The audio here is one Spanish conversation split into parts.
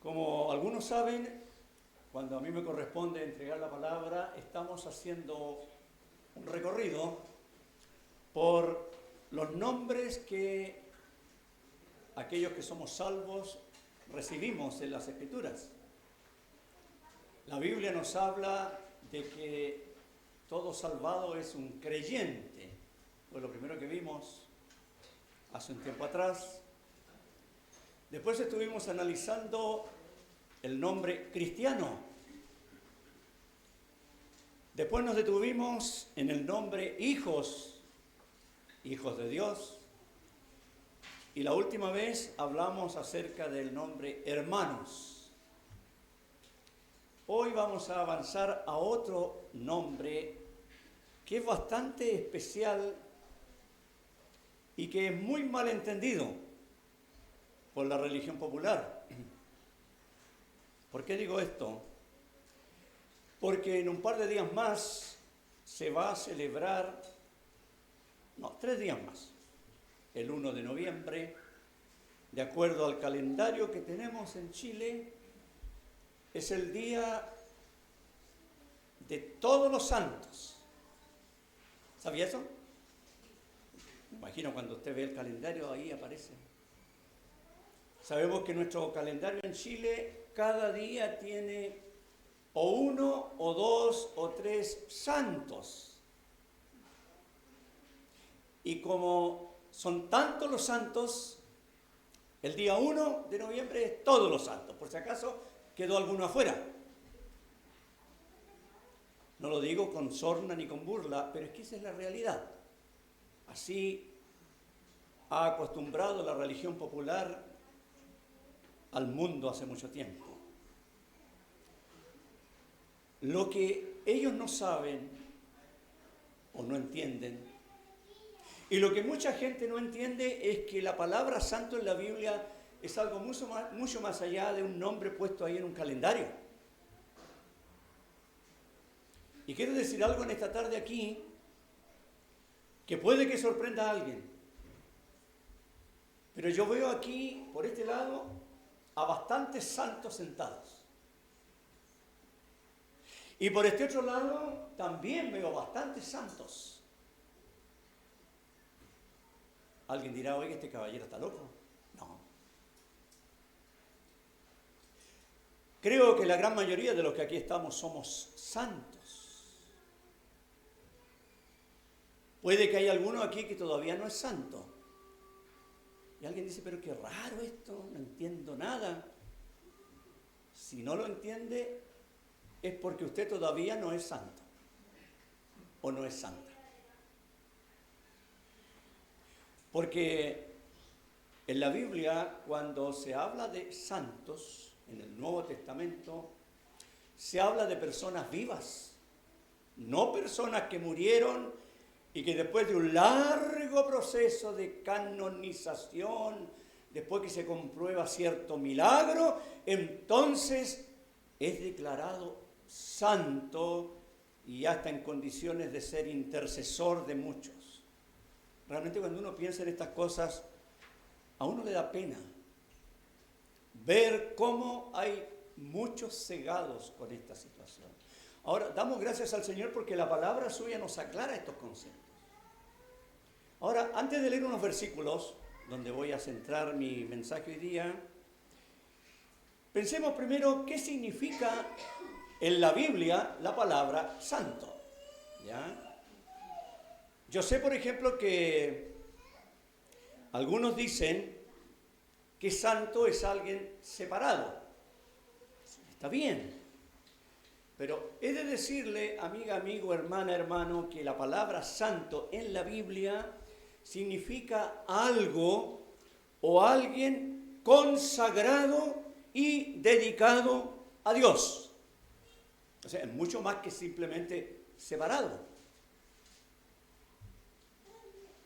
Como algunos saben, cuando a mí me corresponde entregar la palabra, estamos haciendo un recorrido por los nombres que aquellos que somos salvos recibimos en las Escrituras. La Biblia nos habla de que todo salvado es un creyente. Fue lo primero que vimos hace un tiempo atrás. Después estuvimos analizando el nombre cristiano. Después nos detuvimos en el nombre hijos de Dios. Y la última vez hablamos acerca del nombre hermanos. Hoy vamos a avanzar a otro nombre que es bastante especial y que es muy mal entendido por la religión popular. ¿Por qué digo esto? Porque en un par de días más se va a celebrar, 3 días más, el 1 de noviembre, de acuerdo al calendario que tenemos en Chile, es el día de todos los santos. ¿Sabía eso? Me imagino cuando usted ve el calendario, ahí aparece. Sabemos que nuestro calendario en Chile cada día tiene o 1, o 2, o 3 santos. Y como son tantos los santos, el día 1 de noviembre es todos los santos. Por si acaso quedó alguno afuera. No lo digo con sorna ni con burla, pero es que esa es la realidad. Así ha acostumbrado la religión popular al mundo hace mucho tiempo. Lo que ellos no saben o no entienden, y lo que mucha gente no entiende, es que la palabra santo en la Biblia es algo mucho más allá de un nombre puesto ahí en un calendario. Y quiero decir algo en esta tarde aquí que puede que sorprenda a alguien. Pero yo veo aquí, por este lado, a bastantes santos sentados. Y por este otro lado también veo bastantes santos. Alguien dirá, oye, este caballero está loco. No. Creo que la gran mayoría de los que aquí estamos somos santos. Puede que haya alguno aquí que todavía no es santo. Y alguien dice, pero qué raro esto, no entiendo nada. Si no lo entiende, es porque usted todavía no es santo o no es santa. Porque en la Biblia, cuando se habla de santos, en el Nuevo Testamento, se habla de personas vivas, no personas que murieron y que después de un largo proceso de canonización, después que se comprueba cierto milagro, entonces es declarado santo y ya está en condiciones de ser intercesor de muchos. Realmente cuando uno piensa en estas cosas, a uno le da pena ver cómo hay muchos cegados con esta situación. Ahora, damos gracias al Señor porque la palabra suya nos aclara estos conceptos. Ahora, antes de leer unos versículos, donde voy a centrar mi mensaje hoy día, pensemos primero qué significa en la Biblia la palabra santo. ¿Ya? Yo sé, por ejemplo, que algunos dicen que santo es alguien separado. Está bien. Pero he de decirle, amiga, amigo, hermana, hermano, que la palabra santo en la Biblia significa algo o alguien consagrado y dedicado a Dios. O sea, es mucho más que simplemente separado.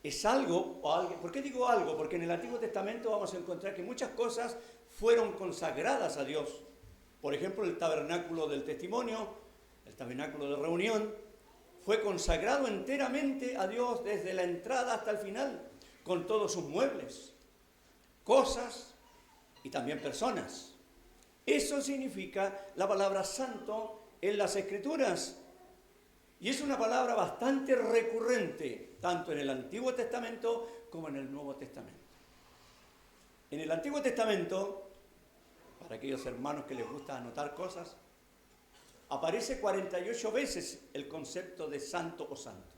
Es algo o alguien. ¿Por qué digo algo? Porque en el Antiguo Testamento vamos a encontrar que muchas cosas fueron consagradas a Dios. Por ejemplo, el tabernáculo del testimonio, el tabernáculo de reunión, fue consagrado enteramente a Dios desde la entrada hasta el final, con todos sus muebles, cosas y también personas. Eso significa la palabra santo en las Escrituras. Y es una palabra bastante recurrente, tanto en el Antiguo Testamento como en el Nuevo Testamento. En el Antiguo Testamento, para aquellos hermanos que les gusta anotar cosas, aparece 48 veces el concepto de santo o santos.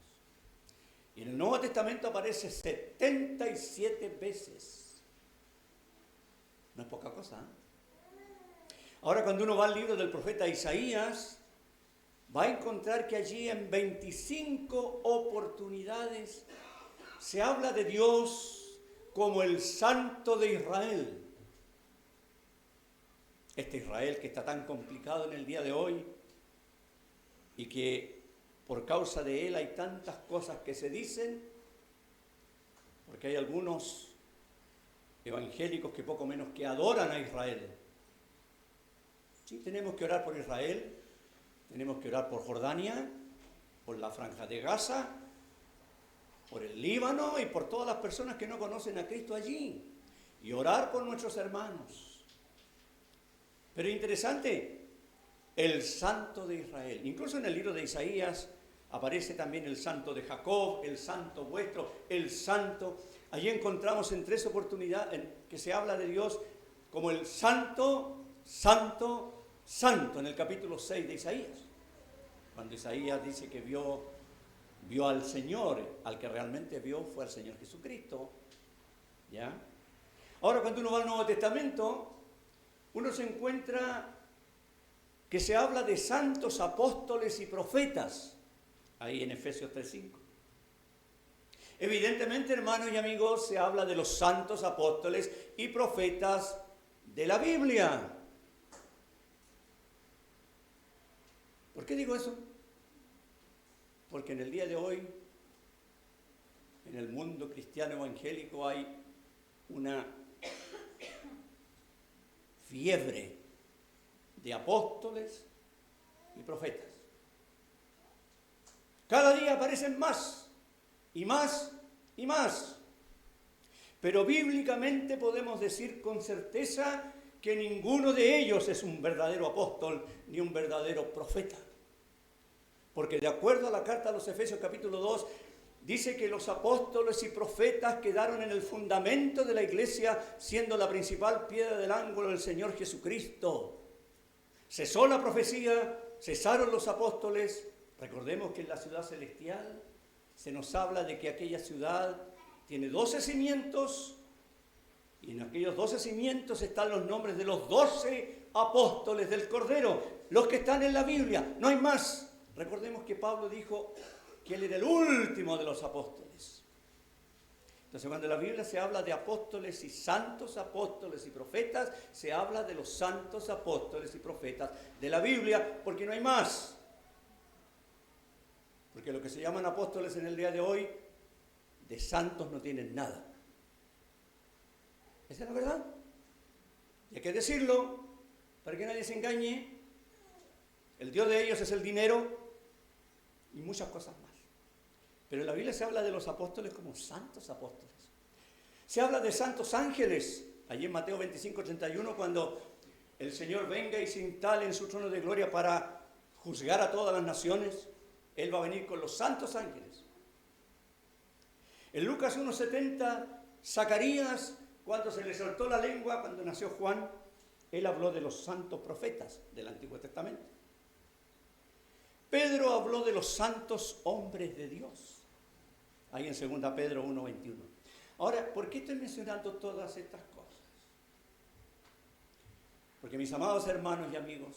Y en el Nuevo Testamento aparece 77 veces. No es poca cosa, ¿eh? Ahora, cuando uno va al libro del profeta Isaías, va a encontrar que allí en 25 oportunidades se habla de Dios como el Santo de Israel. Este Israel que está tan complicado en el día de hoy y que por causa de él hay tantas cosas que se dicen, porque hay algunos evangélicos que poco menos que adoran a Israel. Sí, tenemos que orar por Israel, tenemos que orar por Jordania, por la Franja de Gaza, por el Líbano y por todas las personas que no conocen a Cristo allí, y orar por nuestros hermanos. Pero interesante, el Santo de Israel. Incluso en el libro de Isaías aparece también el Santo de Jacob, el Santo vuestro, el Santo. Allí encontramos en 3 oportunidades que se habla de Dios como el Santo, Santo, Santo, en el capítulo 6 de Isaías. Cuando Isaías dice que vio al Señor, al que realmente vio fue al Señor Jesucristo. ¿Ya? Ahora, cuando uno va al Nuevo Testamento, uno se encuentra que se habla de santos apóstoles y profetas, ahí en Efesios 3:5. Evidentemente, hermanos y amigos, se habla de los santos apóstoles y profetas de la Biblia. ¿Por qué digo eso? Porque en el día de hoy, en el mundo cristiano evangélico, hay una fiebre de apóstoles y profetas. Cada día aparecen más y más y más. Pero bíblicamente podemos decir con certeza que ninguno de ellos es un verdadero apóstol ni un verdadero profeta. Porque de acuerdo a la carta a los Efesios capítulo 2, dice que los apóstoles y profetas quedaron en el fundamento de la iglesia, siendo la principal piedra del ángulo el Señor Jesucristo. Cesó la profecía, cesaron los apóstoles. Recordemos que en la ciudad celestial se nos habla de que aquella ciudad tiene 12 cimientos, y en aquellos 12 cimientos están los nombres de los 12 apóstoles del Cordero, los que están en la Biblia, no hay más. Recordemos que Pablo dijo que él era el último de los apóstoles. Entonces, cuando en la Biblia se habla de apóstoles y santos apóstoles y profetas, se habla de los santos apóstoles y profetas de la Biblia, porque no hay más. Porque lo que se llaman apóstoles en el día de hoy, de santos no tienen nada. Esa es la verdad. Y hay que decirlo, para que nadie se engañe. El Dios de ellos es el dinero y muchas cosas más. Pero en la Biblia se habla de los apóstoles como santos apóstoles. Se habla de santos ángeles. Allí en Mateo 25:31, cuando el Señor venga y se instale en su trono de gloria para juzgar a todas las naciones, Él va a venir con los santos ángeles. En Lucas 1:70, Zacarías, cuando se le soltó la lengua, cuando nació Juan, él habló de los santos profetas del Antiguo Testamento. Pedro habló de los santos hombres de Dios, ahí en 2 Pedro 1:21. Ahora, ¿por qué estoy mencionando todas estas cosas? Porque, mis amados hermanos y amigos,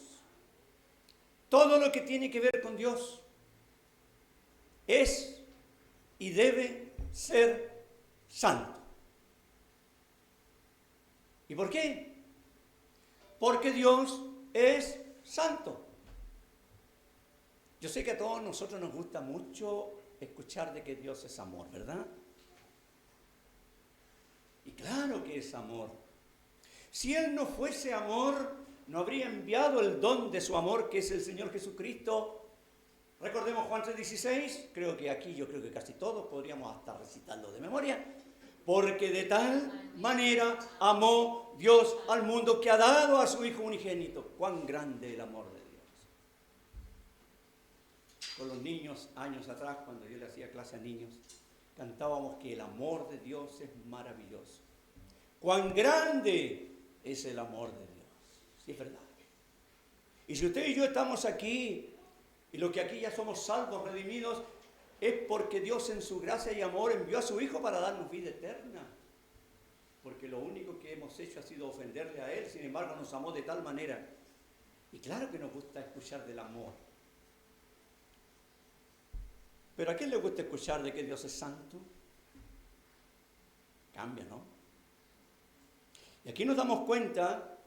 todo lo que tiene que ver con Dios es y debe ser santo. ¿Y por qué? Porque Dios es santo. Yo sé que a todos nosotros nos gusta mucho escuchar de que Dios es amor, ¿verdad? Y claro que es amor. Si Él no fuese amor, no habría enviado el don de su amor, que es el Señor Jesucristo. Recordemos Juan 3:16, yo creo que casi todos podríamos estar recitando de memoria. Porque de tal manera amó Dios al mundo que ha dado a su Hijo unigénito. Cuán grande el amor de Dios. Con los niños, años atrás, cuando yo le hacía clase a niños, cantábamos que el amor de Dios es maravilloso. Cuán grande es el amor de Dios. Sí, es verdad. Y si usted y yo estamos aquí, y los que aquí ya somos salvos, redimidos, es porque Dios en su gracia y amor envió a su Hijo para darnos vida eterna. Porque lo único que hemos hecho ha sido ofenderle a Él, sin embargo nos amó de tal manera. Y claro que nos gusta escuchar del amor. Pero ¿a quién le gusta escuchar de que Dios es santo? Cambia, ¿no? Y aquí nos damos cuenta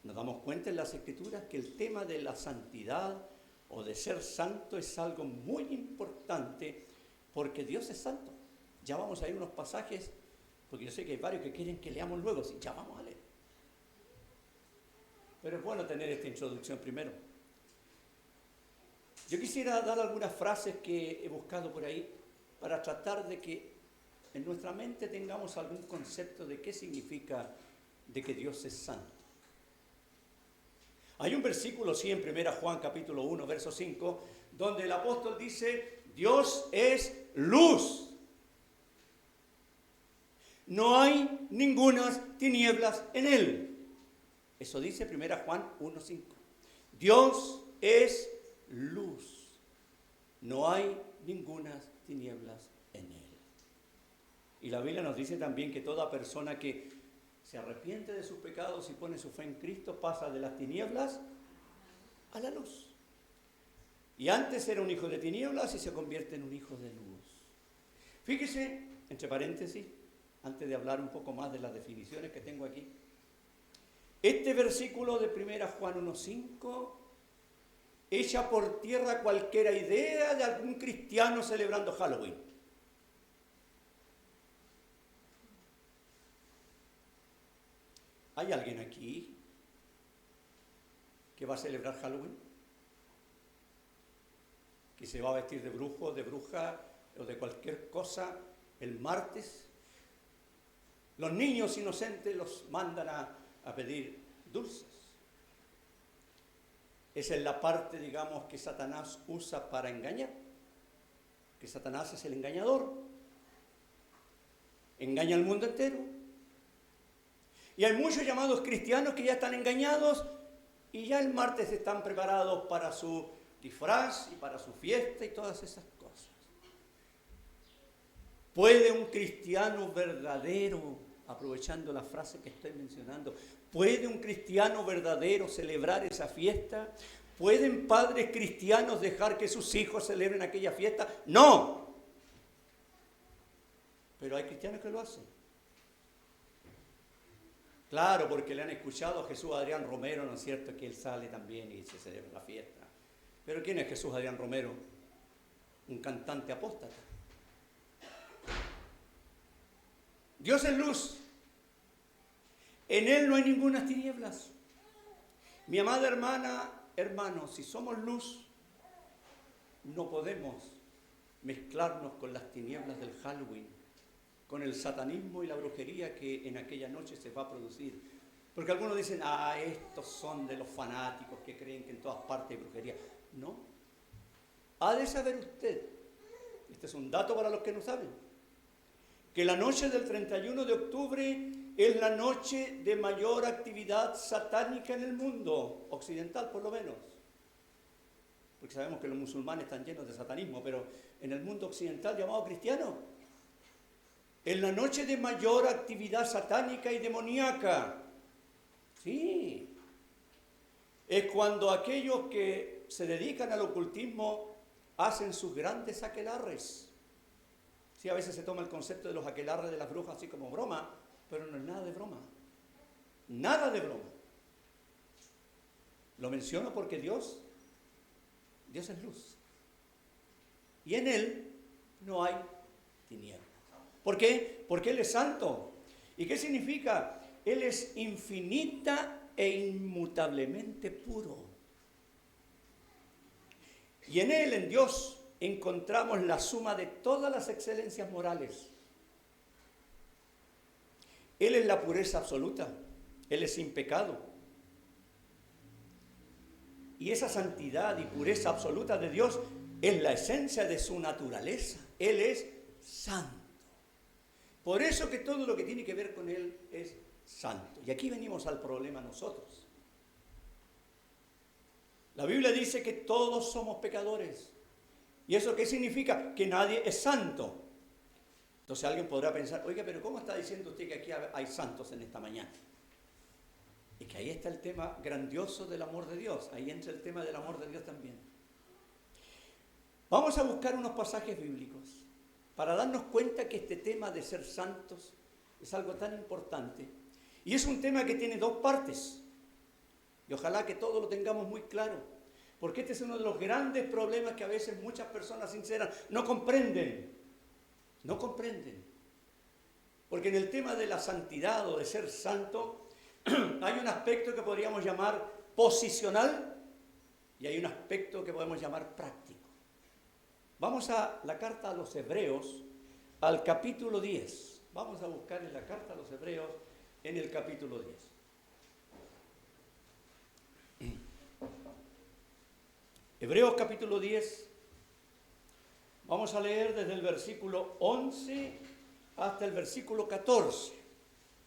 en las Escrituras que el tema de la santidad o de ser santo es algo muy importante porque Dios es santo. Ya vamos a ir unos pasajes, porque yo sé que hay varios que quieren que leamos luego, sí, ya vamos a leer. Pero es bueno tener esta introducción primero. Yo quisiera dar algunas frases que he buscado por ahí para tratar de que en nuestra mente tengamos algún concepto de qué significa de que Dios es santo. Hay un versículo, sí, en 1 Juan capítulo 1, verso 5, donde el apóstol dice, Dios es luz. No hay ningunas tinieblas en él. Eso dice 1 Juan 1, 5. Dios es luz. No hay ningunas tinieblas en él. Y la Biblia nos dice también que toda persona que se arrepiente de sus pecados y pone su fe en Cristo pasa de las tinieblas a la luz. Y antes era un hijo de tinieblas y se convierte en un hijo de luz. Fíjese, entre paréntesis, antes de hablar un poco más de las definiciones que tengo aquí, este versículo de 1 Juan 1:5 echa por tierra cualquier idea de algún cristiano celebrando Halloween. ¿Hay alguien aquí que va a celebrar Halloween? ¿Que se va a vestir de brujo, de bruja o de cualquier cosa el martes? Los niños inocentes los mandan a pedir dulces. Esa es la parte, digamos, que Satanás usa para engañar. Que Satanás es el engañador. Engaña al mundo entero. Y hay muchos llamados cristianos que ya están engañados y ya el martes están preparados para su disfraz y para su fiesta y todas esas cosas. ¿Puede un cristiano verdadero, aprovechando la frase que estoy mencionando, puede un cristiano verdadero celebrar esa fiesta? ¿Pueden padres cristianos dejar que sus hijos celebren aquella fiesta? No. Pero hay cristianos que lo hacen. Claro, porque le han escuchado a Jesús Adrián Romero, ¿no es cierto? Que él sale también y se celebra la fiesta. Pero ¿quién es Jesús Adrián Romero? Un cantante apóstata. Dios es luz. En Él no hay ninguna tinieblas. Mi amada hermana, hermano, si somos luz, no podemos mezclarnos con las tinieblas del Halloween, con el satanismo y la brujería que en aquella noche se va a producir. Porque algunos dicen, estos son de los fanáticos que creen que en todas partes hay brujería. No. Ha de saber usted, este es un dato para los que no saben, que la noche del 31 de octubre es la noche de mayor actividad satánica en el mundo, occidental por lo menos. Porque sabemos que los musulmanes están llenos de satanismo, pero en el mundo occidental llamado cristiano, en la noche de mayor actividad satánica y demoníaca. Sí. Es cuando aquellos que se dedican al ocultismo hacen sus grandes aquelarres. Sí, a veces se toma el concepto de los aquelarres de las brujas así como broma, pero no es nada de broma. Nada de broma. Lo menciono porque Dios es luz. Y en Él no hay tinieblas. ¿Por qué? Porque Él es santo. ¿Y qué significa? Él es infinita e inmutablemente puro. Y en Él, en Dios, encontramos la suma de todas las excelencias morales. Él es la pureza absoluta. Él es sin pecado. Y esa santidad y pureza absoluta de Dios es la esencia de su naturaleza. Él es santo. Por eso que todo lo que tiene que ver con Él es santo. Y aquí venimos al problema nosotros. La Biblia dice que todos somos pecadores. ¿Y eso qué significa? Que nadie es santo. Entonces alguien podrá pensar, oiga, pero ¿cómo está diciendo usted que aquí hay santos en esta mañana? Es que ahí está el tema grandioso del amor de Dios. Ahí entra el tema del amor de Dios también. Vamos a buscar unos pasajes bíblicos para darnos cuenta que este tema de ser santos es algo tan importante. Y es un tema que tiene dos partes. Y ojalá que todos lo tengamos muy claro. Porque este es uno de los grandes problemas que a veces muchas personas sinceras no comprenden. No comprenden. Porque en el tema de la santidad o de ser santo, hay un aspecto que podríamos llamar posicional y hay un aspecto que podemos llamar práctico. Vamos a la carta a los Hebreos, al capítulo 10. Vamos a buscar en la carta a los Hebreos, en el capítulo 10. Hebreos capítulo 10. Vamos a leer desde el versículo 11 hasta el versículo 14.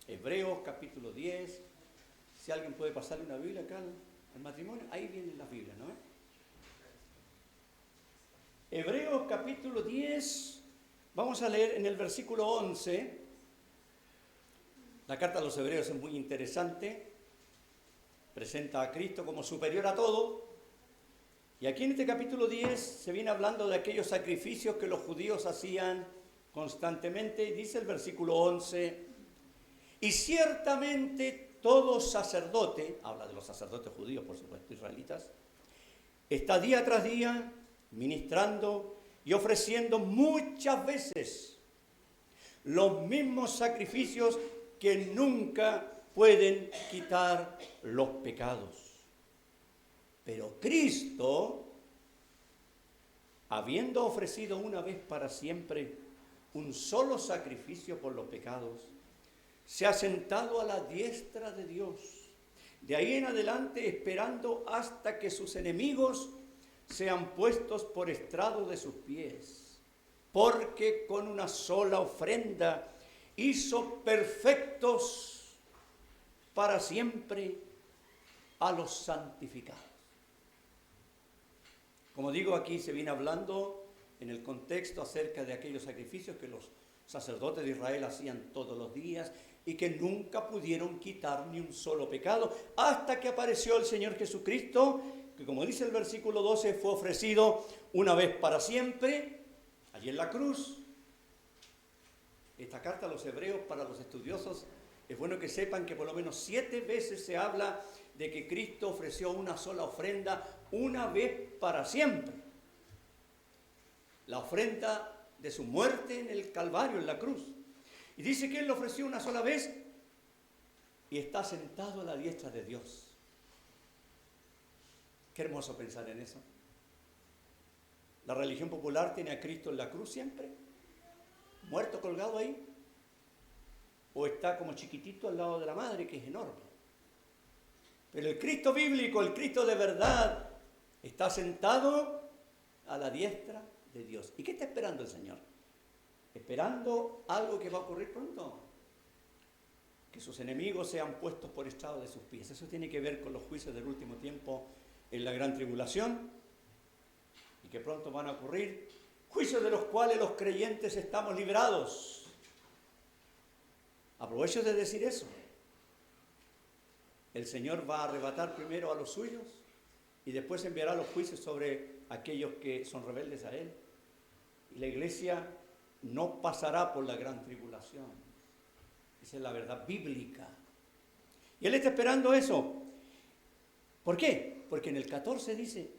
Hebreos capítulo 10. Si alguien puede pasarle una Biblia acá al matrimonio, ahí vienen las Biblias, ¿no? Hebreos capítulo 10, vamos a leer en el versículo 11. La carta a los Hebreos es muy interesante. Presenta a Cristo como superior a todo. Y aquí en este capítulo 10 se viene hablando de aquellos sacrificios que los judíos hacían constantemente. Y dice el versículo 11, y ciertamente todo sacerdote, habla de los sacerdotes judíos, por supuesto, israelitas, está día tras día ministrando y ofreciendo muchas veces los mismos sacrificios que nunca pueden quitar los pecados. Pero Cristo, habiendo ofrecido una vez para siempre un solo sacrificio por los pecados, se ha sentado a la diestra de Dios. De ahí en adelante esperando hasta que sus enemigos sean puestos por estrado de sus pies. Porque con una sola ofrenda hizo perfectos para siempre a los santificados. Como digo, aquí se viene hablando en el contexto acerca de aquellos sacrificios que los sacerdotes de Israel hacían todos los días y que nunca pudieron quitar ni un solo pecado, hasta que apareció el Señor Jesucristo, que como dice el versículo 12, fue ofrecido una vez para siempre, allí en la cruz. Esta carta a los Hebreos, para los estudiosos, es bueno que sepan que por lo menos 7 veces se habla de que Cristo ofreció una sola ofrenda, una vez para siempre. La ofrenda de su muerte en el Calvario, en la cruz. Y dice que Él lo ofreció una sola vez y está sentado a la diestra de Dios. Qué hermoso pensar en eso. La religión popular tiene a Cristo en la cruz siempre, muerto colgado ahí, o está como chiquitito al lado de la madre, que es enorme. Pero el Cristo bíblico, el Cristo de verdad, está sentado a la diestra de Dios. ¿Y qué está esperando el Señor? Esperando algo que va a ocurrir pronto. Que sus enemigos sean puestos por estrado de sus pies. Eso tiene que ver con los juicios del último tiempo en la gran tribulación. Y que pronto van a ocurrir juicios de los cuales los creyentes estamos librados. Aprovecho de decir eso. El Señor va a arrebatar primero a los suyos y después enviará los juicios sobre aquellos que son rebeldes a Él. Y la iglesia no pasará por la gran tribulación. Esa es la verdad bíblica. Y Él está esperando eso. ¿Por qué? Porque en el 14 dice,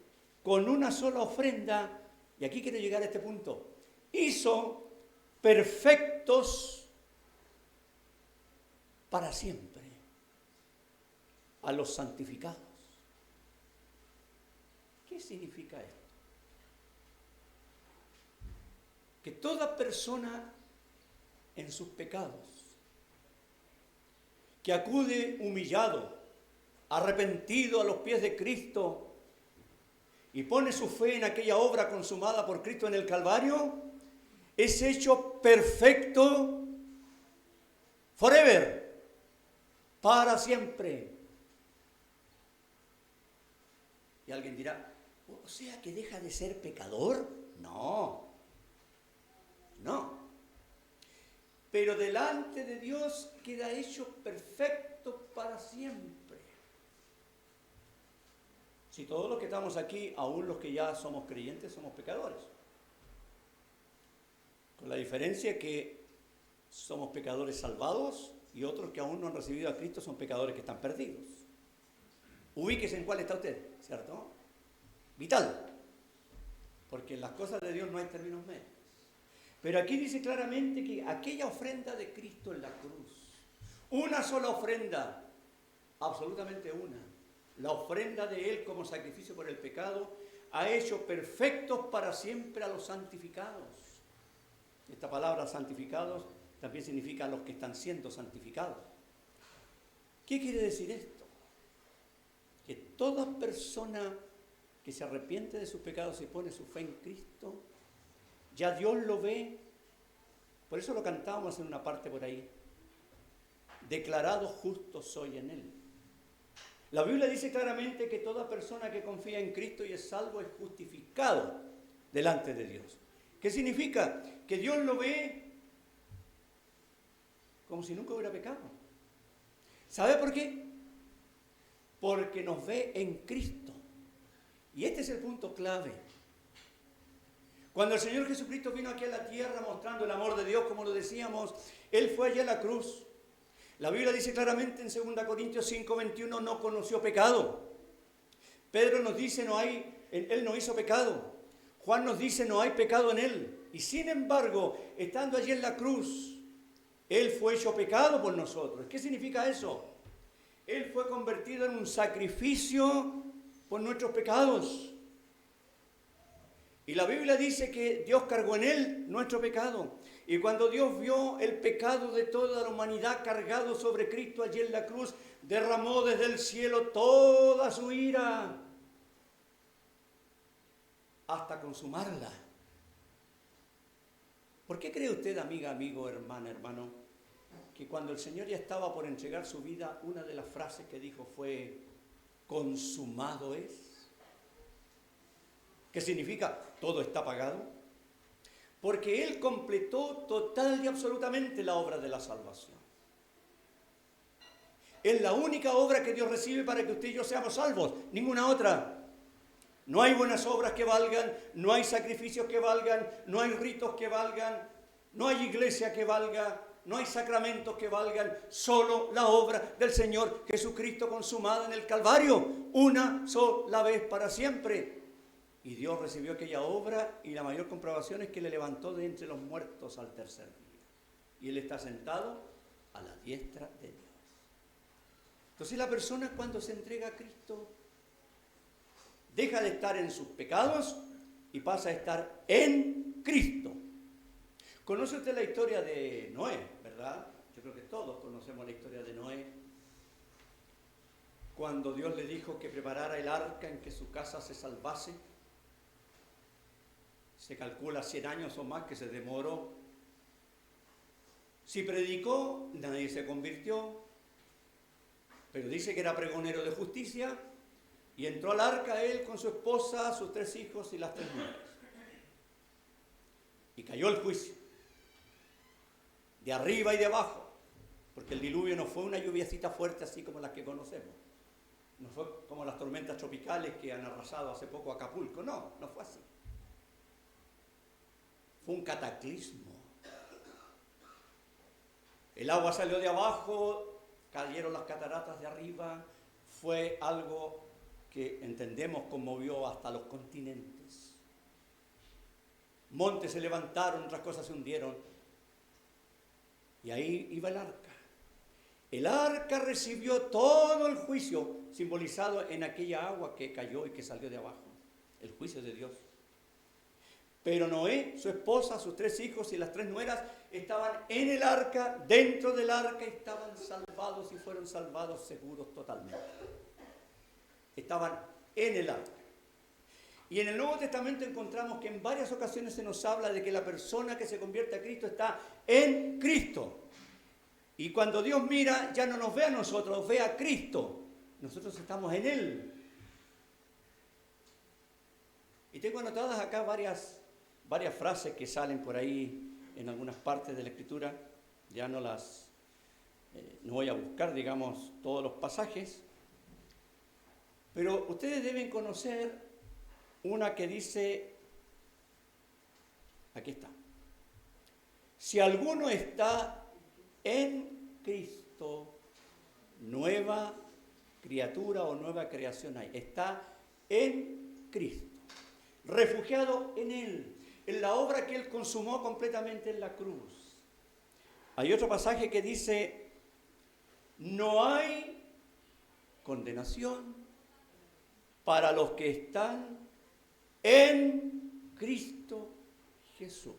con una sola ofrenda, y aquí quiero llegar a este punto, hizo perfectos para siempre a los santificados. ¿Qué significa esto? Que toda persona en sus pecados que acude humillado, arrepentido a los pies de Cristo y pone su fe en aquella obra consumada por Cristo en el Calvario, es hecho perfecto forever, para siempre. Y alguien dirá, o sea que deja de ser pecador. No. Pero delante de Dios queda hecho perfecto para siempre. Si todos los que estamos aquí, aún los que ya somos creyentes, somos pecadores. Con la diferencia que somos pecadores salvados y otros que aún no han recibido a Cristo son pecadores que están perdidos. Ubíquese en cuál está usted, ¿cierto? Vital. Porque en las cosas de Dios no hay términos medios. Pero aquí dice claramente que aquella ofrenda de Cristo en la cruz, una sola ofrenda, absolutamente una, la ofrenda de Él como sacrificio por el pecado, ha hecho perfectos para siempre a los santificados. Esta palabra santificados también significa los que están siendo santificados. ¿Qué quiere decir esto? Que toda persona que se arrepiente de sus pecados y pone su fe en Cristo, ya Dios lo ve. Por eso lo cantábamos en una parte por ahí. Declarado justo soy en Él. La Biblia dice claramente que toda persona que confía en Cristo y es salvo es justificado delante de Dios. ¿Qué significa? Que Dios lo ve como si nunca hubiera pecado. ¿Sabe por qué? Porque nos ve en Cristo. Y este es el punto clave. Cuando el Señor Jesucristo vino aquí a la tierra mostrando el amor de Dios, como lo decíamos, Él fue allá a la cruz. La Biblia dice claramente en 2 Corintios 5:21, no conoció pecado. Pedro nos dice, Él no hizo pecado. Juan nos dice, no hay pecado en Él. Y sin embargo, estando allí en la cruz, Él fue hecho pecado por nosotros. ¿Qué significa eso? Él fue convertido en un sacrificio por nuestros pecados. Y la Biblia dice que Dios cargó en Él nuestro pecado. Y cuando Dios vio el pecado de toda la humanidad cargado sobre Cristo allí en la cruz, derramó desde el cielo toda su ira hasta consumarla. ¿Por qué cree usted, amiga, amigo, hermana, hermano, que cuando el Señor ya estaba por entregar su vida, una de las frases que dijo fue, consumado es? ¿Qué significa? Todo está pagado. Porque Él completó total y absolutamente la obra de la salvación. Es la única obra que Dios recibe para que usted y yo seamos salvos, ninguna otra. No hay buenas obras que valgan, no hay sacrificios que valgan, no hay ritos que valgan, no hay iglesia que valga, no hay sacramentos que valgan, solo la obra del Señor Jesucristo consumada en el Calvario, una sola vez para siempre. Y Dios recibió aquella obra y la mayor comprobación es que le levantó de entre los muertos al tercer día. Y Él está sentado a la diestra de Dios. Entonces la persona cuando se entrega a Cristo deja de estar en sus pecados y pasa a estar en Cristo. ¿Conoce usted la historia de Noé, verdad? Yo creo que todos conocemos la historia de Noé. Cuando Dios le dijo que preparara el arca en que su casa se salvase, se calcula 100 años o más que se demoró. Si predicó, nadie se convirtió, pero dice que era pregonero de justicia y entró al arca él con su esposa, sus 3 hijos y las 3 mujeres. Y cayó el juicio, de arriba y de abajo, porque el diluvio no fue una lluviacita fuerte así como las que conocemos. No fue como las tormentas tropicales que han arrasado hace poco Acapulco, no fue así. Fue un cataclismo. El agua salió de abajo, cayeron las cataratas de arriba, fue algo que entendemos conmovió hasta los continentes. Montes se levantaron, otras cosas se hundieron. Y ahí iba el arca. El arca recibió todo el juicio simbolizado en aquella agua que cayó y que salió de abajo. El juicio de Dios. Pero Noé, su esposa, sus 3 hijos y las 3 nueras estaban en el arca, dentro del arca, estaban salvados y fueron salvados seguros totalmente. Estaban en el arca. Y en el Nuevo Testamento encontramos que en varias ocasiones se nos habla de que la persona que se convierte a Cristo está en Cristo. Y cuando Dios mira, ya no nos ve a nosotros, ve a Cristo. Nosotros estamos en Él. Y tengo anotadas acá varias frases que salen por ahí en algunas partes de la Escritura. Ya no voy a buscar, digamos, todos los pasajes. Pero ustedes deben conocer una que dice, aquí está: si alguno está en Cristo, nueva criatura o nueva creación hay. Está en Cristo, refugiado en Él, en la obra que Él consumó completamente en la cruz. Hay otro pasaje que dice, no hay condenación para los que están en Cristo Jesús.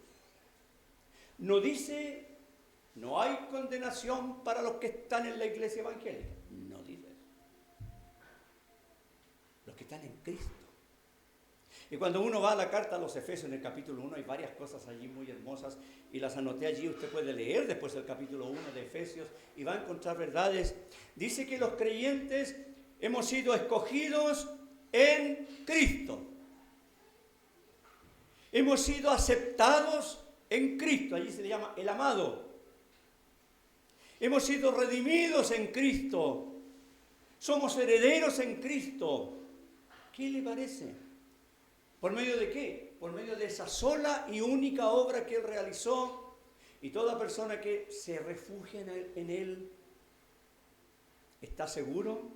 No dice, no hay condenación para los que están en la iglesia evangélica. No dice eso. Los que están en Cristo. Y cuando uno va a la carta a los Efesios, en el capítulo 1, hay varias cosas allí muy hermosas, y las anoté allí. Usted puede leer después el capítulo 1 de Efesios y va a encontrar verdades. Dice que los creyentes hemos sido escogidos en Cristo. Hemos sido aceptados en Cristo, allí se le llama el amado. Hemos sido redimidos en Cristo. Somos herederos en Cristo. ¿Qué le parece? ¿Por medio de qué? Por medio de esa sola y única obra que Él realizó. Y toda persona que se refugia en Él está seguro,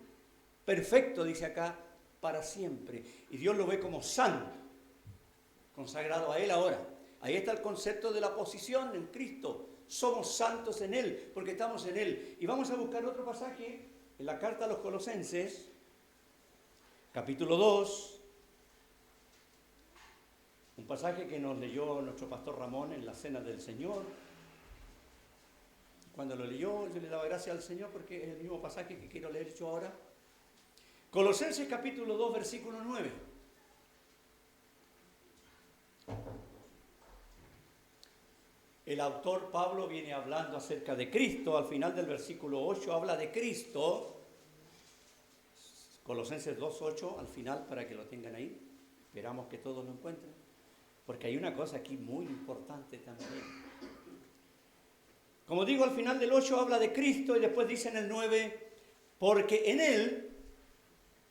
perfecto, dice acá, para siempre. Y Dios lo ve como santo, consagrado a Él ahora. Ahí está el concepto de la posición en Cristo. Somos santos en Él, porque estamos en Él. Y vamos a buscar otro pasaje en la carta a los Colosenses, capítulo 2. Un pasaje que nos leyó nuestro pastor Ramón en la Cena del Señor. Cuando lo leyó, yo le daba gracias al Señor porque es el mismo pasaje que quiero leer yo ahora. Colosenses capítulo 2, versículo 9. El autor Pablo viene hablando acerca de Cristo. Al final del versículo 8 habla de Cristo. Colosenses 2:8, al final, para que lo tengan ahí. Esperamos que todos lo encuentren. Porque hay una cosa aquí muy importante también. Como digo, al final del 8 habla de Cristo y después dice en el 9, porque en Él,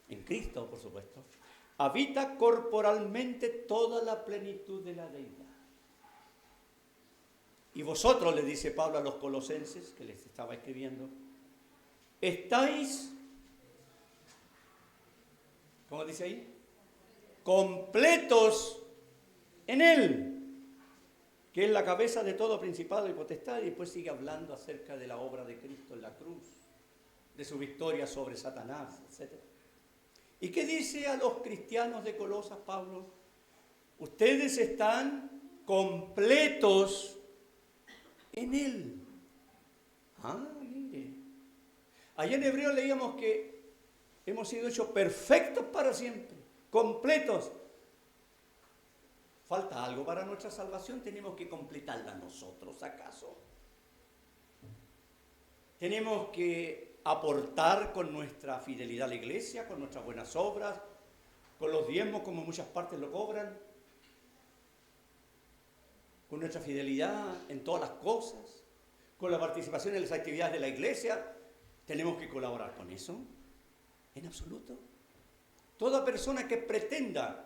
en Cristo por supuesto, habita corporalmente toda la plenitud de la deidad. Y vosotros, le dice Pablo a los colosenses, que les estaba escribiendo, estáis, ¿cómo dice ahí? Completos en Él, que es la cabeza de todo principado y potestad, y después sigue hablando acerca de la obra de Cristo en la cruz, de su victoria sobre Satanás, etc. ¿Y qué dice a los cristianos de Colosas, Pablo? Ustedes están completos en Él. Ah, mire. Allá en Hebreo leíamos que hemos sido hechos perfectos para siempre, completos. ¿Falta algo para nuestra salvación? ¿Tenemos que completarla nosotros, acaso? ¿Tenemos que aportar con nuestra fidelidad a la iglesia, con nuestras buenas obras, con los diezmos como en muchas partes lo cobran? ¿Con nuestra fidelidad en todas las cosas? ¿Con la participación en las actividades de la iglesia? ¿Tenemos que colaborar con eso? En absoluto. Toda persona que pretenda,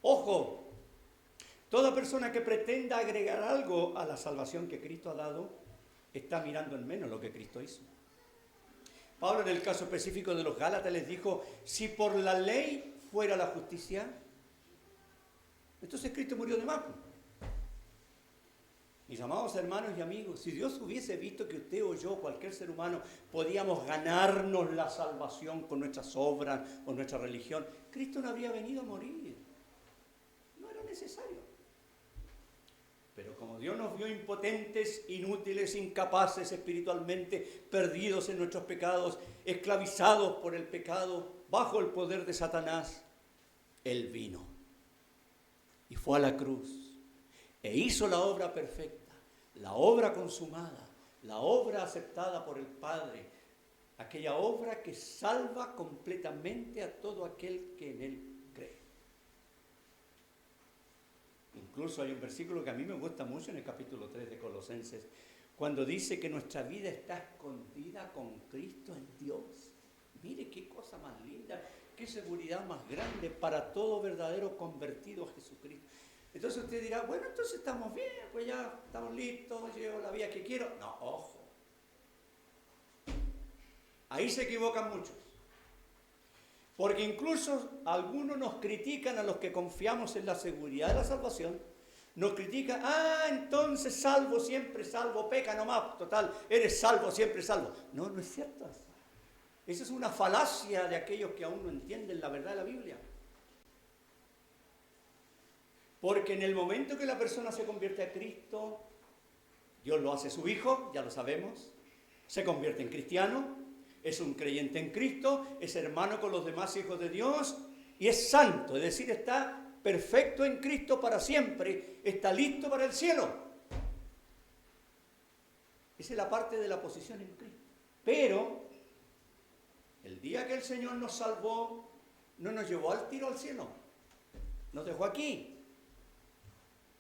ojo, toda persona que pretenda agregar algo a la salvación que Cristo ha dado, está mirando en menos lo que Cristo hizo. Pablo, en el caso específico de los Gálatas, les dijo, si por la ley fuera la justicia, entonces Cristo murió de más. Mis amados hermanos y amigos, si Dios hubiese visto que usted o yo, cualquier ser humano, podíamos ganarnos la salvación con nuestras obras o nuestra religión, Cristo no habría venido a morir. No era necesario. Pero como Dios nos vio impotentes, inútiles, incapaces espiritualmente, perdidos en nuestros pecados, esclavizados por el pecado, bajo el poder de Satanás, Él vino y fue a la cruz e hizo la obra perfecta, la obra consumada, la obra aceptada por el Padre, aquella obra que salva completamente a todo aquel que en Él cree. Incluso hay un versículo que a mí me gusta mucho en el capítulo 3 de Colosenses, cuando dice que nuestra vida está escondida con Cristo en Dios. Mire qué cosa más linda, qué seguridad más grande para todo verdadero convertido a Jesucristo. Entonces usted dirá, bueno, entonces estamos bien, pues ya estamos listos, llevo la vida que quiero. No, ojo. Ahí se equivocan muchos. Porque incluso algunos nos critican a los que confiamos en la seguridad de la salvación. Nos critican, entonces salvo, siempre salvo, peca nomás, total, eres salvo, siempre salvo. No, no es cierto eso. Esa es una falacia de aquellos que aún no entienden la verdad de la Biblia. Porque en el momento que la persona se convierte a Cristo, Dios lo hace su hijo, ya lo sabemos, se convierte en cristiano, es un creyente en Cristo, es hermano con los demás hijos de Dios y es santo, es decir, está perfecto en Cristo para siempre, está listo para el cielo. Esa es la parte de la posición en Cristo. Pero el día que el Señor nos salvó, no nos llevó al tiro al cielo, nos dejó aquí.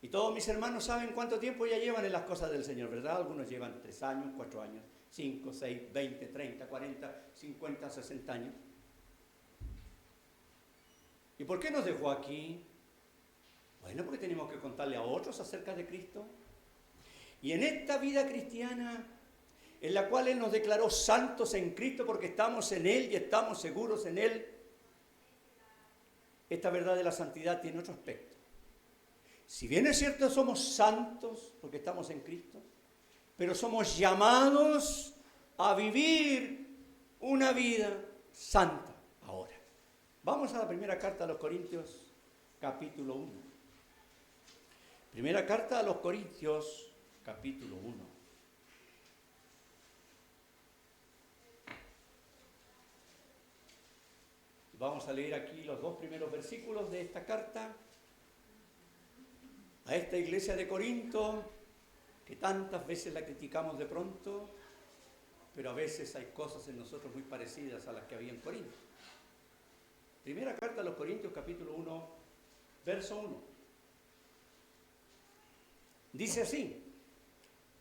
Y todos mis hermanos saben cuánto tiempo ya llevan en las cosas del Señor, ¿verdad? Algunos llevan 3 años, 4 años, 5, 6, 20, 30, 40, 50, 60 años. ¿Y por qué nos dejó aquí? Bueno, porque tenemos que contarle a otros acerca de Cristo. Y en esta vida cristiana, en la cual Él nos declaró santos en Cristo porque estamos en Él y estamos seguros en Él, esta verdad de la santidad tiene otro aspecto. Si bien es cierto somos santos porque estamos en Cristo, pero somos llamados a vivir una vida santa ahora. Vamos a la primera carta a los Corintios, capítulo 1. Primera carta a los Corintios, capítulo 1. Vamos a leer aquí los 2 primeros versículos de esta carta a esta iglesia de Corinto, que tantas veces la criticamos de pronto, pero a veces hay cosas en nosotros muy parecidas a las que había en Corinto. Primera carta a los Corintios, capítulo 1, verso 1. Dice así: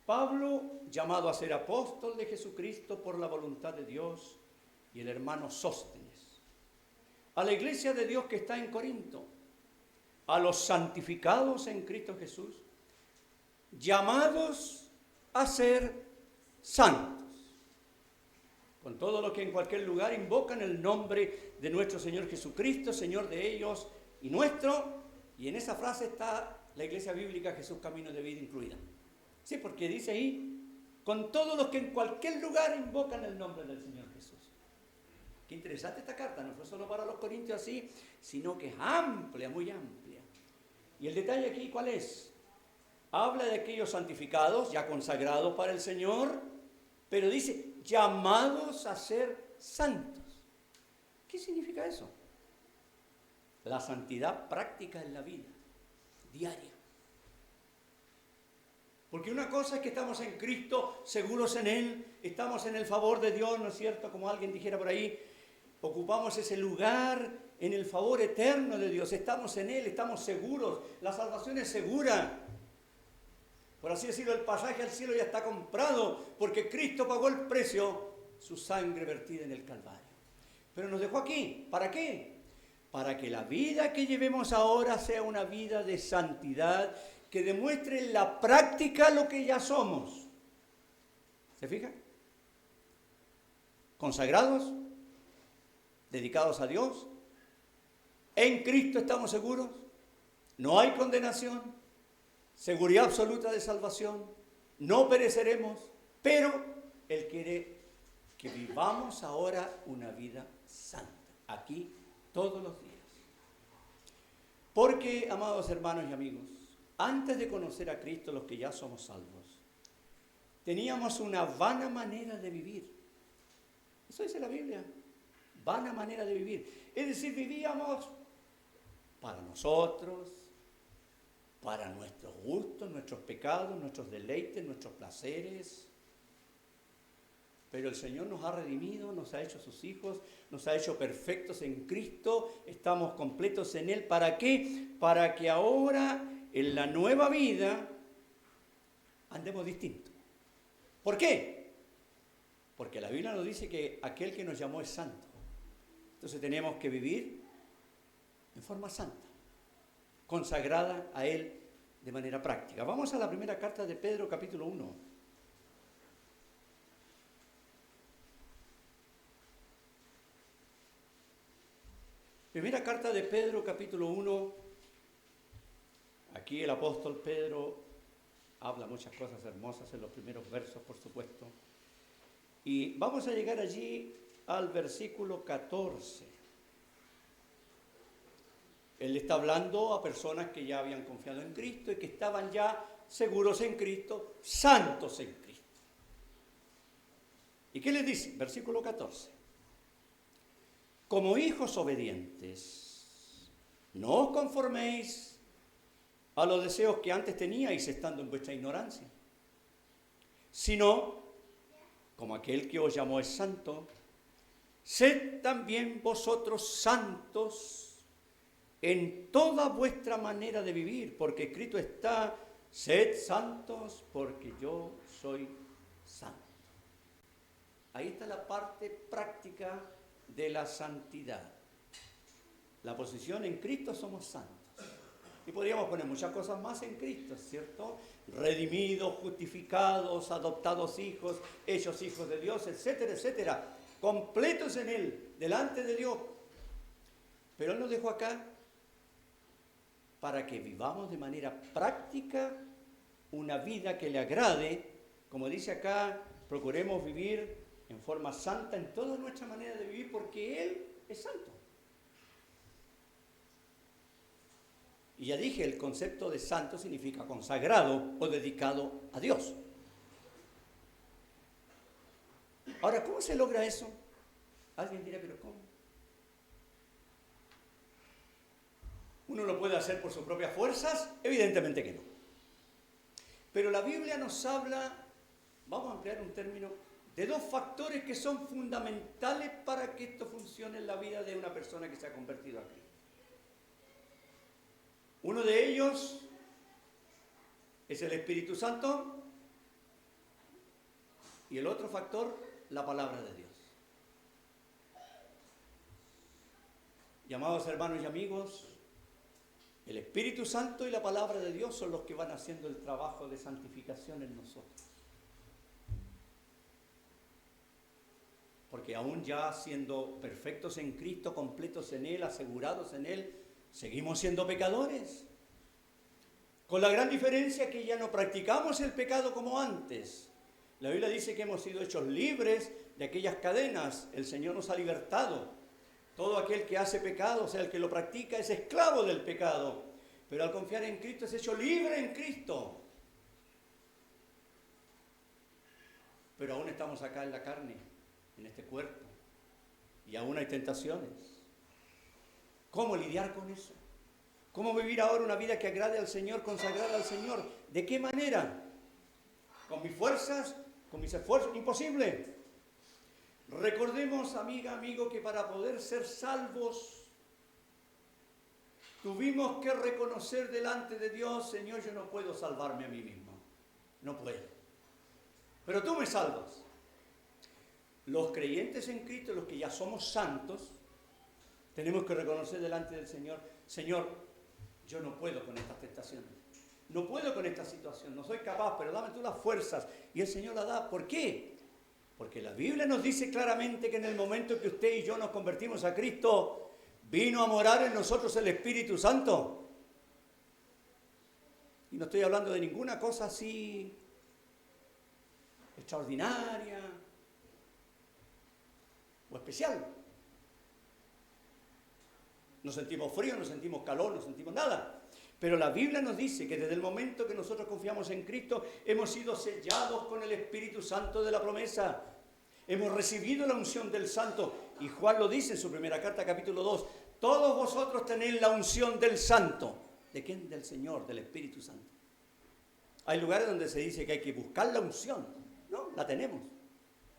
Pablo, llamado a ser apóstol de Jesucristo por la voluntad de Dios, y el hermano Sóstenes, a la iglesia de Dios que está en Corinto, a los santificados en Cristo Jesús, llamados a ser santos, con todo lo que en cualquier lugar invocan el nombre de nuestro Señor Jesucristo, Señor de ellos y nuestro, y en esa frase está la iglesia bíblica Jesús Camino de Vida incluida. Sí, porque dice ahí, con todos los que en cualquier lugar invocan el nombre del Señor Jesús. Qué interesante esta carta, no fue solo para los corintios así, sino que es amplia, muy amplia. Y el detalle aquí, ¿cuál es? Habla de aquellos santificados, ya consagrados para el Señor, pero dice, llamados a ser santos. ¿Qué significa eso? La santidad práctica en la vida, diaria. Porque una cosa es que estamos en Cristo, seguros en Él, estamos en el favor de Dios, ¿no es cierto? Como alguien dijera por ahí, ocupamos ese lugar en el favor eterno de Dios, estamos en Él, estamos seguros, la salvación es segura. Por así decirlo, el pasaje al cielo ya está comprado, porque Cristo pagó el precio, su sangre vertida en el Calvario. Pero nos dejó aquí, ¿para qué? Para que la vida que llevemos ahora sea una vida de santidad, que demuestre en la práctica lo que ya somos. ¿Se fijan? Consagrados, dedicados a Dios, en Cristo estamos seguros, no hay condenación, seguridad absoluta de salvación, no pereceremos, pero Él quiere que vivamos ahora una vida santa, aquí todos los días. Porque, amados hermanos y amigos, antes de conocer a Cristo, los que ya somos salvos, teníamos una vana manera de vivir. Eso dice la Biblia. Vana manera de vivir. Es decir, vivíamos para nosotros, para nuestros gustos, nuestros pecados, nuestros deleites, nuestros placeres. Pero el Señor nos ha redimido, nos ha hecho sus hijos, nos ha hecho perfectos en Cristo, estamos completos en Él. ¿Para qué? Para que ahora, en la nueva vida, andemos distintos. ¿Por qué? Porque la Biblia nos dice que aquel que nos llamó es santo. Entonces tenemos que vivir en forma santa, consagrada a Él de manera práctica. Vamos a la primera carta de Pedro, capítulo 1. Primera carta de Pedro, capítulo 1. Aquí el apóstol Pedro habla muchas cosas hermosas en los primeros versos, por supuesto. Y vamos a llegar allí al versículo 14. Él está hablando a personas que ya habían confiado en Cristo y que estaban ya seguros en Cristo, santos en Cristo. ¿Y qué les dice? Versículo 14. Como hijos obedientes, no os conforméis a los deseos que antes teníais estando en vuestra ignorancia, sino, como aquel que os llamó es santo, sed también vosotros santos en toda vuestra manera de vivir, porque escrito está, sed santos porque yo soy santo. Ahí está la parte práctica de la santidad. La posición en Cristo, somos santos. Y podríamos poner muchas cosas más en Cristo, ¿cierto? Redimidos, justificados, adoptados hijos, hechos hijos de Dios, etcétera, etcétera. Completos en Él, delante de Dios. Pero Él nos dejó acá para que vivamos de manera práctica una vida que le agrade. Como dice acá, procuremos vivir en forma santa en toda nuestra manera de vivir, porque Él es santo. Y ya dije, el concepto de santo significa consagrado o dedicado a Dios. Ahora, ¿cómo se logra eso? Alguien dirá, ¿pero cómo? ¿Uno lo puede hacer por sus propias fuerzas? Evidentemente que no. Pero la Biblia nos habla, vamos a emplear un término, de dos factores que son fundamentales para que esto funcione en la vida de una persona que se ha convertido a Cristo. Uno de ellos es el Espíritu Santo y el otro factor, la palabra de Dios. Llamados hermanos y amigos, el Espíritu Santo y la palabra de Dios son los que van haciendo el trabajo de santificación en nosotros. Porque aún ya siendo perfectos en Cristo, completos en Él, asegurados en Él, seguimos siendo pecadores. Con la gran diferencia que ya no practicamos el pecado como antes. La Biblia dice que hemos sido hechos libres de aquellas cadenas. El Señor nos ha libertado. Todo aquel que hace pecado, o sea, el que lo practica, es esclavo del pecado. Pero al confiar en Cristo es hecho libre en Cristo. Pero aún estamos acá en la carne, en este cuerpo. Y aún hay tentaciones. ¿Cómo lidiar con eso? ¿Cómo vivir ahora una vida que agrade al Señor, consagrada al Señor? ¿De qué manera? ¿Con mis fuerzas? ¿Con mis esfuerzos? Imposible. Recordemos, amiga, amigo, que para poder ser salvos, tuvimos que reconocer delante de Dios, Señor, yo no puedo salvarme a mí mismo. No puedo. Pero tú me salvas. Los creyentes en Cristo, los que ya somos santos, tenemos que reconocer delante del Señor, Señor, yo no puedo con estas tentaciones, no puedo con esta situación, no soy capaz, pero dame tú las fuerzas. Y el Señor la da. ¿Por qué? Porque la Biblia nos dice claramente que en el momento que usted y yo nos convertimos a Cristo, vino a morar en nosotros el Espíritu Santo. Y no estoy hablando de ninguna cosa así extraordinaria o especial. No sentimos frío, no sentimos calor, no sentimos nada. Pero la Biblia nos dice que desde el momento que nosotros confiamos en Cristo, hemos sido sellados con el Espíritu Santo de la promesa. Hemos recibido la unción del Santo. Y Juan lo dice en su primera carta, capítulo 2. Todos vosotros tenéis la unción del Santo. ¿De quién? Del Señor, del Espíritu Santo. Hay lugares donde se dice que hay que buscar la unción. No, la tenemos.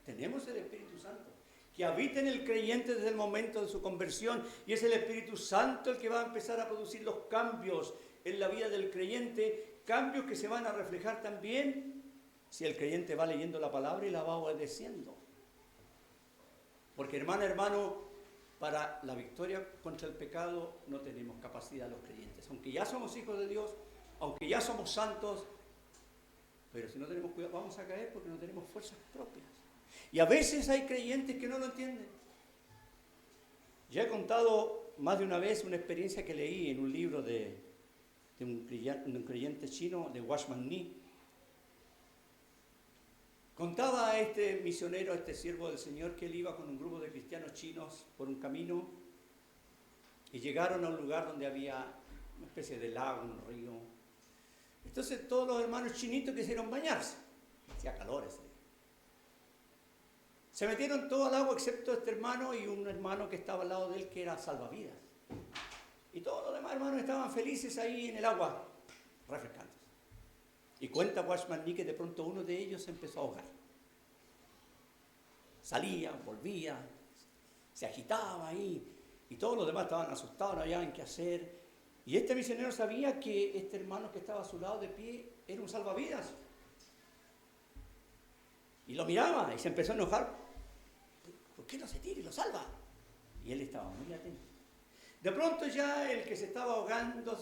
Tenemos el Espíritu Santo, que habita en el creyente desde el momento de su conversión. Y es el Espíritu Santo el que va a empezar a producir los cambios en la vida del creyente. Cambios que se van a reflejar también si el creyente va leyendo la palabra y la va obedeciendo. Porque hermano, para la victoria contra el pecado no tenemos capacidad los creyentes. Aunque ya somos hijos de Dios, aunque ya somos santos, pero si no tenemos cuidado vamos a caer porque no tenemos fuerzas propias. Y a veces hay creyentes que no lo entienden. Ya he contado más de una vez una experiencia que leí en un libro de un creyente chino, de Watchman Nee. Contaba a este misionero, a este siervo del Señor, que él iba con un grupo de cristianos chinos por un camino y llegaron a un lugar donde había una especie de lago, un río. Entonces todos los hermanos chinitos quisieron bañarse. Hacía calor ese día. Se metieron todos al agua excepto este hermano y un hermano que estaba al lado de él que era salvavidas. Y todos los demás hermanos estaban felices ahí en el agua, refrescándose. Y cuenta Watchman Nee que de pronto uno de ellos se empezó a ahogar. Salía, volvía, se agitaba ahí, y todos los demás estaban asustados, no habían qué hacer. Y este misionero sabía que este hermano que estaba a su lado de pie era un salvavidas. Y lo miraba y se empezó a enojar. ¿Por qué no se tira y lo salva? Y él estaba muy atento. De pronto ya el que se estaba ahogando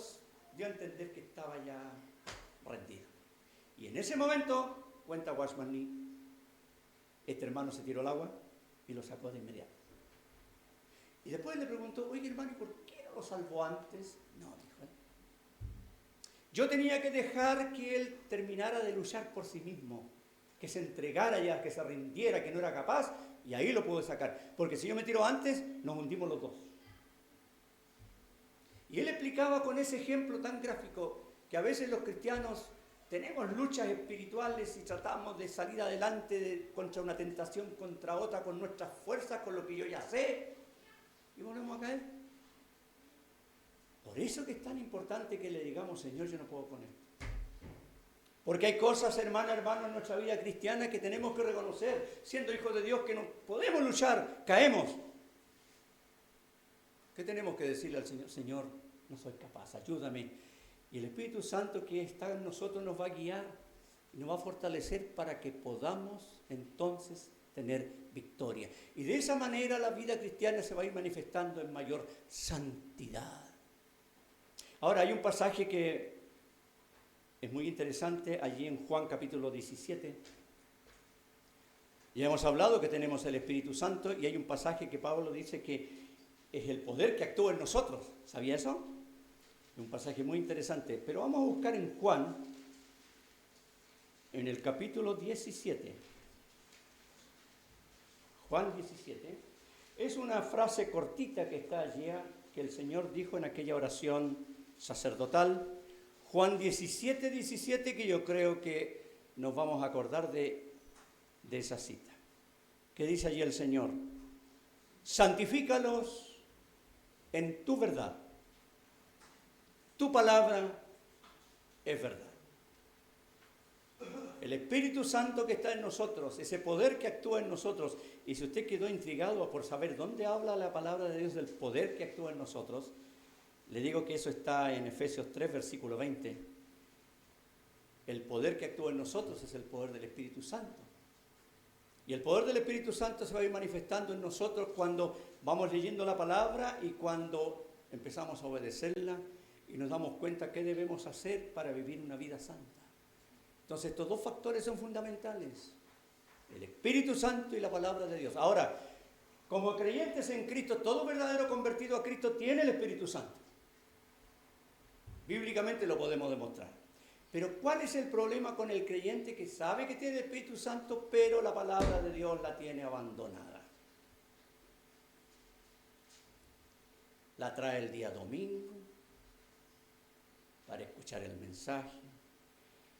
dio a entender que estaba ya rendido. Y en ese momento, cuenta Watchman Nee, este hermano se tiró al agua y lo sacó de inmediato. Y después le preguntó, oye hermano, ¿y por qué no lo salvó antes? No, dijo él. Yo tenía que dejar que él terminara de luchar por sí mismo, que se entregara ya, que se rindiera, que no era capaz, y ahí lo pude sacar. Porque si yo me tiro antes, nos hundimos los dos. Y él explicaba con ese ejemplo tan gráfico que a veces los cristianos tenemos luchas espirituales y tratamos de salir adelante contra una tentación, contra otra, con nuestras fuerzas, con lo que yo ya sé, y volvemos a caer. Por eso que es tan importante que le digamos, Señor, yo no puedo con esto. Porque hay cosas, hermano, en nuestra vida cristiana que tenemos que reconocer, siendo hijos de Dios, que no podemos luchar, caemos. ¿Qué tenemos que decirle al Señor? Señor, no soy capaz, ayúdame. Y el Espíritu Santo que está en nosotros nos va a guiar y nos va a fortalecer para que podamos entonces tener victoria. Y de esa manera la vida cristiana se va a ir manifestando en mayor santidad. Ahora hay un pasaje que es muy interesante allí en Juan capítulo 17. Ya hemos hablado que tenemos el Espíritu Santo y hay un pasaje que Pablo dice que es el poder que actúa en nosotros. ¿Sabía eso? Un pasaje muy interesante, pero vamos a buscar en Juan, en el capítulo 17. Juan 17. Es una frase cortita que está allí, que el Señor dijo en aquella oración sacerdotal. Juan 17, 17, que yo creo que nos vamos a acordar de esa cita. ¿Qué dice allí el Señor? Santifícalos en tu verdad. Tu palabra es verdad. El Espíritu Santo que está en nosotros, ese poder que actúa en nosotros, y si usted quedó intrigado por saber dónde habla la palabra de Dios del poder que actúa en nosotros, le digo que eso está en Efesios 3, versículo 20. El poder que actúa en nosotros es el poder del Espíritu Santo. Y el poder del Espíritu Santo se va a ir manifestando en nosotros cuando vamos leyendo la palabra y cuando empezamos a obedecerla y nos damos cuenta qué debemos hacer para vivir una vida santa. Entonces estos dos factores son fundamentales. El Espíritu Santo y la palabra de Dios. Ahora, como creyentes en Cristo, todo verdadero convertido a Cristo tiene el Espíritu Santo. Bíblicamente lo podemos demostrar. Pero ¿cuál es el problema con el creyente que sabe que tiene el Espíritu Santo, pero la palabra de Dios la tiene abandonada? La trae el día domingo, para escuchar el mensaje.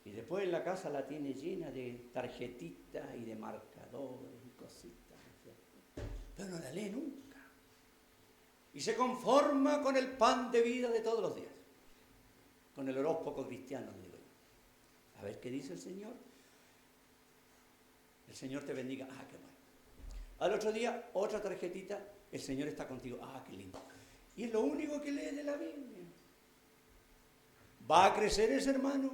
Y después en la casa la tiene llena de tarjetitas y de marcadores y cositas, ¿cierto? Pero no la lee nunca. Y se conforma con el pan de vida de todos los días. Con el horóscopo cristiano, digo yo. A ver qué dice el Señor. El Señor te bendiga. Ah, qué bueno. Al otro día, otra tarjetita. El Señor está contigo. Ah, qué lindo. Y es lo único que lee de la Biblia. ¿Va a crecer ese hermano?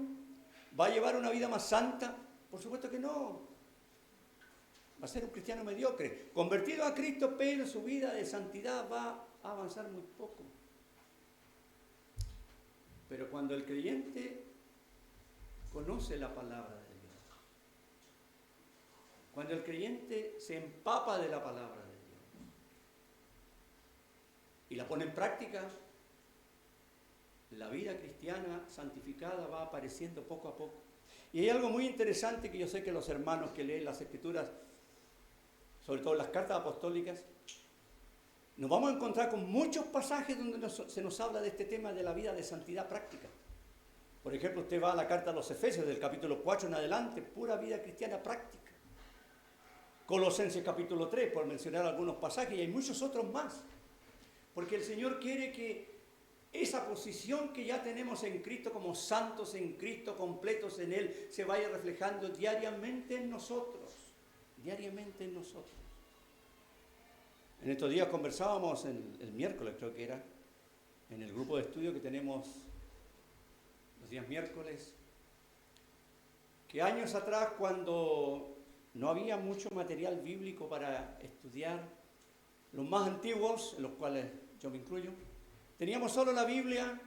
¿Va a llevar una vida más santa? Por supuesto que no. Va a ser un cristiano mediocre. Convertido a Cristo, pero su vida de santidad va a avanzar muy poco. Pero cuando el creyente conoce la palabra de Dios, cuando el creyente se empapa de la palabra de Dios y la pone en práctica, la vida cristiana santificada va apareciendo poco a poco. Y hay algo muy interesante que yo sé que los hermanos que leen las Escrituras, sobre todo las cartas apostólicas, nos vamos a encontrar con muchos pasajes donde se nos habla de este tema de la vida de santidad práctica. Por ejemplo, usted va a la carta a los Efesios del capítulo 4 en adelante, pura vida cristiana práctica. Colosenses capítulo 3, por mencionar algunos pasajes, y hay muchos otros más. Porque el Señor quiere que esa posición que ya tenemos en Cristo como santos en Cristo, completos en Él, se vaya reflejando diariamente en nosotros. Diariamente en nosotros. En estos días conversábamos, el miércoles creo que era, en el grupo de estudio que tenemos los días miércoles, que años atrás, cuando no había mucho material bíblico para estudiar, los más antiguos, en los cuales yo me incluyo, teníamos solo la Biblia,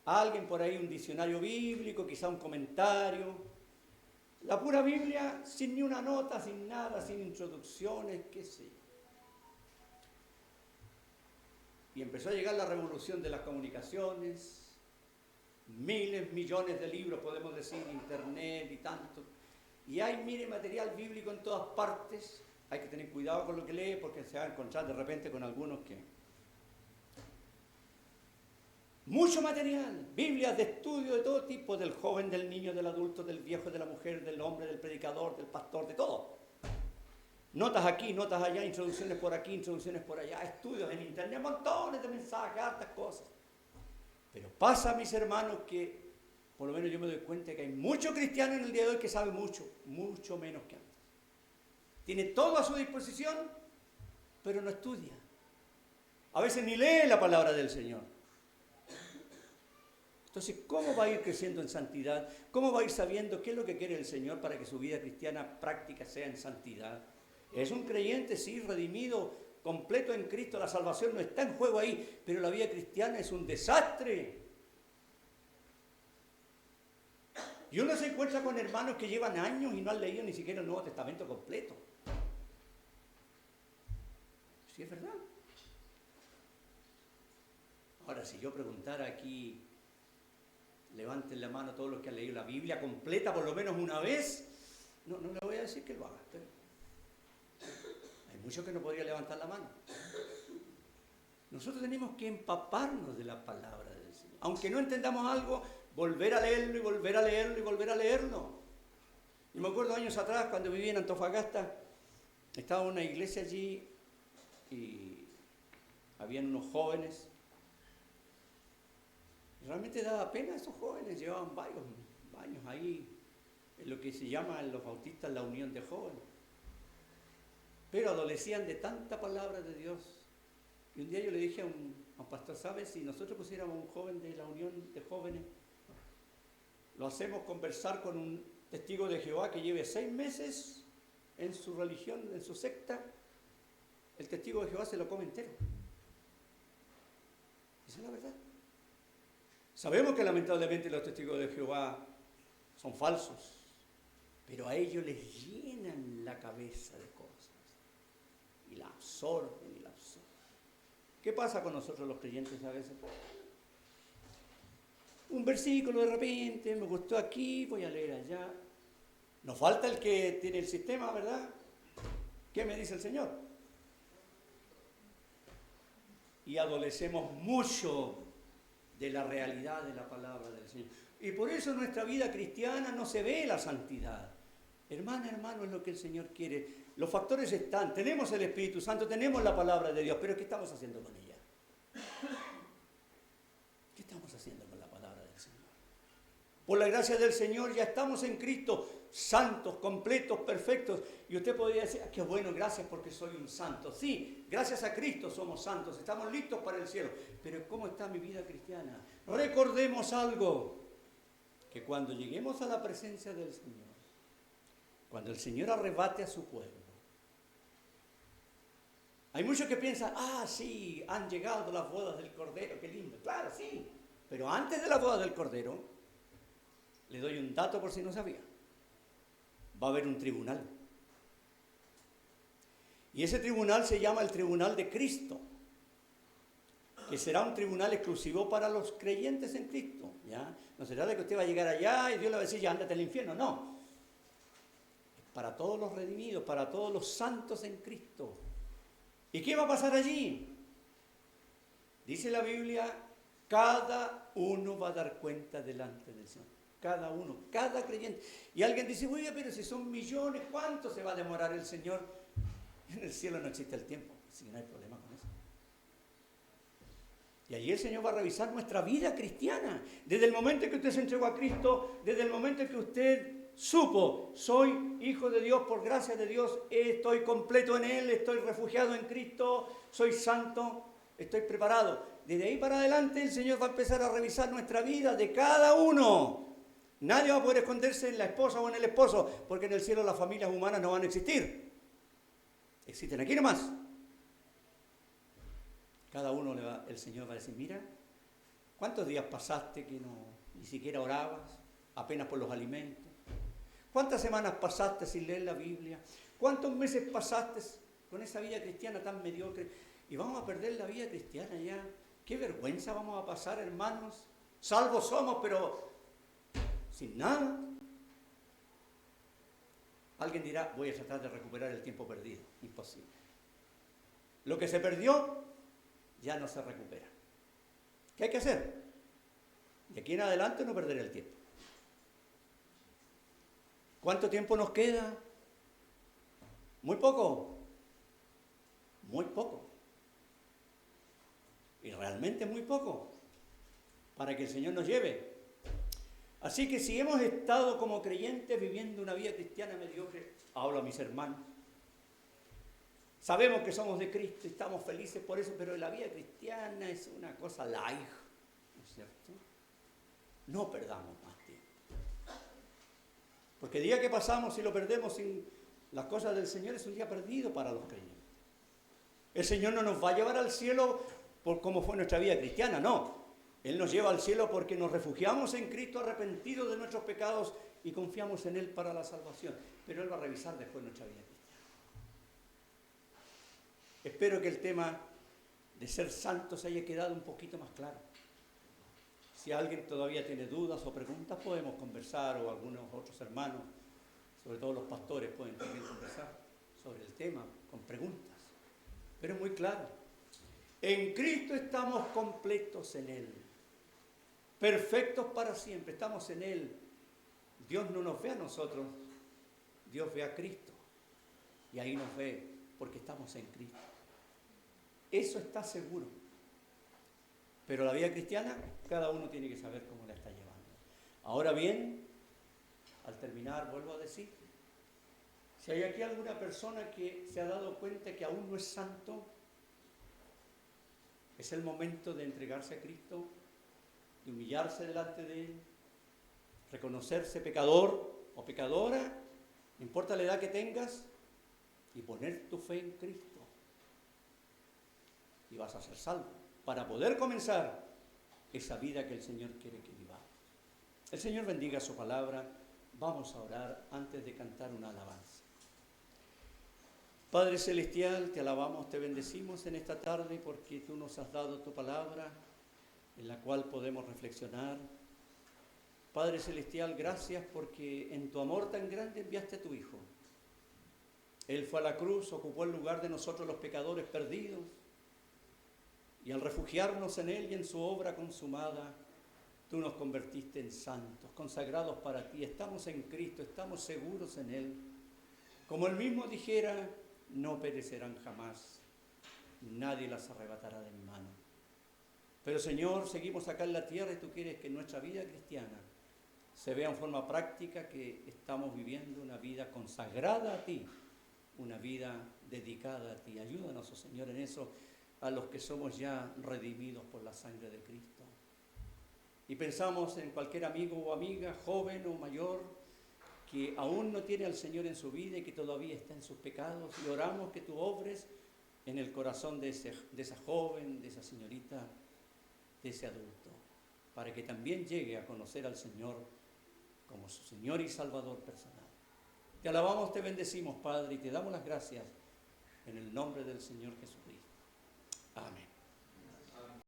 alguien por ahí un diccionario bíblico, quizá un comentario, la pura Biblia sin ni una nota, sin nada, sin introducciones, qué sé yo. Y empezó a llegar la revolución de las comunicaciones, miles, millones de libros, podemos decir, internet y tanto. Y hay, mire, material bíblico en todas partes. Hay que tener cuidado con lo que lee porque se va a encontrar de repente con algunos que... Mucho material, Biblias de estudio de todo tipo, del joven, del niño, del adulto, del viejo, de la mujer, del hombre, del predicador, del pastor, de todo. Notas aquí, notas allá, introducciones por aquí, introducciones por allá, estudios en internet, montones de mensajes, hartas cosas. Pero pasa, mis hermanos, que por lo menos yo me doy cuenta que hay muchos cristianos en el día de hoy que saben mucho, mucho menos que antes. Tiene todo a su disposición, pero no estudia. A veces ni lee la palabra del Señor. Entonces, ¿cómo va a ir creciendo en santidad? ¿Cómo va a ir sabiendo qué es lo que quiere el Señor para que su vida cristiana práctica sea en santidad? Es un creyente, sí, redimido, completo en Cristo, la salvación no está en juego ahí, pero la vida cristiana es un desastre. Y uno se encuentra con hermanos que llevan años y no han leído ni siquiera el Nuevo Testamento completo. Sí, es verdad. Ahora, si yo preguntara aquí, levanten la mano todos los que han leído la Biblia completa por lo menos una vez, no le voy a decir que lo haga, pero hay muchos que no podrían levantar la mano. Nosotros tenemos que empaparnos de la palabra del Señor. Aunque no entendamos algo, volver a leerlo y volver a leerlo y volver a leerlo. Y me acuerdo años atrás, cuando vivía en Antofagasta, estaba en una iglesia allí y habían unos jóvenes. Realmente daba pena a esos jóvenes, llevaban varios años ahí, en lo que se llama en los bautistas la unión de jóvenes. Pero adolecían de tanta palabra de Dios. Y un día yo le dije a un pastor, ¿sabes? Si nosotros pusiéramos a un joven de la unión de jóvenes, lo hacemos conversar con un testigo de Jehová que lleve 6 meses en su religión, en su secta, el testigo de Jehová se lo come entero. Esa es la verdad. Sabemos que lamentablemente los testigos de Jehová son falsos, pero a ellos les llenan la cabeza de cosas y la absorben y la absorben. ¿Qué pasa con nosotros los creyentes a veces? Un versículo de repente, me gustó aquí, voy a leer allá. Nos falta el que tiene el sistema, ¿verdad? ¿Qué me dice el Señor? Y adolecemos mucho de la realidad de la palabra del Señor. Y por eso en nuestra vida cristiana no se ve la santidad. Hermana, hermano, es lo que el Señor quiere. Los factores están, tenemos el Espíritu Santo, tenemos la palabra de Dios, pero ¿qué estamos haciendo con ella? ¿Qué estamos haciendo con la palabra del Señor? Por la gracia del Señor ya estamos en Cristo, santos, completos, perfectos. Y usted podría decir, qué bueno, gracias porque soy un santo. Sí, gracias a Cristo somos santos, estamos listos para el cielo. Pero ¿cómo está mi vida cristiana? Recordemos algo, que cuando lleguemos a la presencia del Señor, cuando el Señor arrebate a su pueblo, hay muchos que piensan, sí, han llegado las bodas del Cordero, qué lindo. Claro, sí, pero antes de la boda del Cordero, le doy un dato por si no sabía, va a haber un tribunal. Y ese tribunal se llama el Tribunal de Cristo, que será un tribunal exclusivo para los creyentes en Cristo, ¿ya? No será de que usted va a llegar allá y Dios le va a decir, ya ándate al infierno, no. Para todos los redimidos, para todos los santos en Cristo. ¿Y qué va a pasar allí? Dice la Biblia, cada uno va a dar cuenta delante del Señor. Cada uno, cada creyente. Y alguien dice, oye, pero si son millones, ¿cuánto se va a demorar el Señor? En el cielo no existe el tiempo, así que no hay problema con eso. Y allí el Señor va a revisar nuestra vida cristiana. Desde el momento en que usted se entregó a Cristo, desde el momento en que usted supo, soy hijo de Dios por gracia de Dios, estoy completo en Él, estoy refugiado en Cristo, soy santo, estoy preparado. Desde ahí para adelante el Señor va a empezar a revisar nuestra vida de cada uno. Nadie va a poder esconderse en la esposa o en el esposo, porque en el cielo las familias humanas no van a existir. Existen aquí nomás. Cada uno el Señor va a decir, mira, ¿cuántos días pasaste que ni siquiera orabas, apenas por los alimentos? ¿Cuántas semanas pasaste sin leer la Biblia? ¿Cuántos meses pasaste con esa vida cristiana tan mediocre? Y vamos a perder la vida cristiana ya. ¿Qué vergüenza vamos a pasar, hermanos? Salvos somos, pero sin nada. Alguien dirá, voy a tratar de recuperar el tiempo perdido. Imposible. Lo que se perdió ya no se recupera. ¿Qué hay que hacer? De aquí en adelante no perder el tiempo. ¿Cuánto tiempo nos queda? Muy poco. Muy poco. Y realmente muy poco. Para que el Señor nos lleve. Así que si hemos estado como creyentes viviendo una vida cristiana mediocre, hablo a mis hermanos, sabemos que somos de Cristo y estamos felices por eso, pero la vida cristiana es una cosa light, ¿no es cierto? No perdamos más tiempo. Porque el día que pasamos y lo perdemos sin las cosas del Señor es un día perdido para los creyentes. El Señor no nos va a llevar al cielo por cómo fue nuestra vida cristiana, no. Él nos lleva al cielo porque nos refugiamos en Cristo arrepentidos de nuestros pecados y confiamos en Él para la salvación. Pero Él va a revisar después nuestra vida cristiana. Espero que el tema de ser santos haya quedado un poquito más claro. Si alguien todavía tiene dudas o preguntas, podemos conversar, o algunos otros hermanos, sobre todo los pastores, pueden también conversar sobre el tema con preguntas. Pero es muy claro. En Cristo estamos completos en Él. Perfectos para siempre, estamos en Él. Dios no nos ve a nosotros, Dios ve a Cristo. Y ahí nos ve porque estamos en Cristo. Eso está seguro. Pero la vida cristiana, cada uno tiene que saber cómo la está llevando. Ahora bien, al terminar, vuelvo a decir, si hay aquí alguna persona que se ha dado cuenta que aún no es santo, es el momento de entregarse a Cristo, de humillarse delante de Él, reconocerse pecador o pecadora, no importa la edad que tengas, y poner tu fe en Cristo. Y vas a ser salvo, para poder comenzar esa vida que el Señor quiere que vivamos. El Señor bendiga su palabra. Vamos a orar antes de cantar una alabanza. Padre Celestial, te alabamos, te bendecimos en esta tarde porque tú nos has dado tu palabra en la cual podemos reflexionar. Padre Celestial, gracias porque en tu amor tan grande enviaste a tu Hijo. Él fue a la cruz, ocupó el lugar de nosotros los pecadores perdidos, Y al refugiarnos en Él y en su obra consumada, tú nos convertiste en santos, consagrados para ti. Estamos en Cristo, estamos seguros en Él. Como Él mismo dijera, no perecerán jamás, nadie las arrebatará de mi mano. Pero Señor, seguimos acá en la tierra y tú quieres que nuestra vida cristiana se vea en forma práctica que estamos viviendo una vida consagrada a ti, una vida dedicada a ti. Ayúdanos, oh Señor, en eso, a los que somos ya redimidos por la sangre de Cristo. Y pensamos en cualquier amigo o amiga, joven o mayor, que aún no tiene al Señor en su vida y que todavía está en sus pecados, y oramos que tú obres en el corazón de esa joven, de esa señorita, de ese adulto, para que también llegue a conocer al Señor como su Señor y Salvador personal. Te alabamos, te bendecimos, Padre, y te damos las gracias en el nombre del Señor Jesucristo. Amén.